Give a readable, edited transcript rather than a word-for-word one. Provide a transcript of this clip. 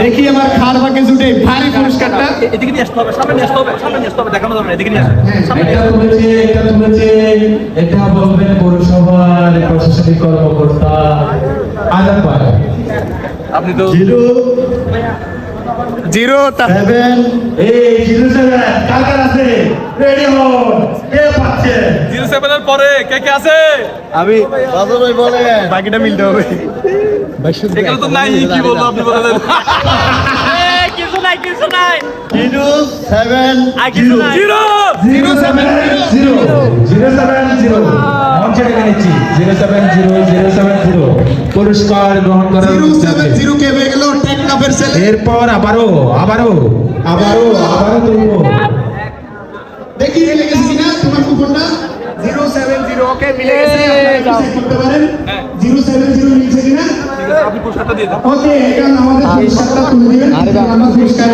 দেখি আমার খাল বাকে জুটে ভারী পুরস্কারটা। এদিকে নিয়ে আসতে হবে, সামনে নিয়ে আসতে হবে, সামনে নিয়ে আসতে হবে, দেখানো যাবে না, এদিকে নিয়ে আসো। এটা বলবেন পৌরসভার প্রশাসনিক কর্মকর্তা আজাদ ভাই। আপনি তো 0-7 এই 07 কার আছে রেডি হন, কে পাচ্ছে 07 এর পরে কে কে আছে? আমি বাদল ভাই বলে বাকিটা মিলতে হবে। এখানে তো নাই, কি বলবো আপনি বলে দেন। কিছু নাই, কিছু নাই। 0-7 জিরো 070 মঞ্চে ডেকে নিচ্ছি 070 পুরস্কার গ্রহণ করার 0-7 কে হয়ে গেল টেকনাফের ছেলে। এরপর আবারও তুলবো। দেখি মিলে গেছে কিনা তোমার কুপনটা। 070 ওকে মিলে গেছে, আপনারা চেক করতে পারেন 070 মিলছে কিনা। আপনি পুরস্কারটা দিয়ে দেন। ওকে, এখন আমাদের পুরস্কারটা তুলে দিবেন। আমরা পুরস্কার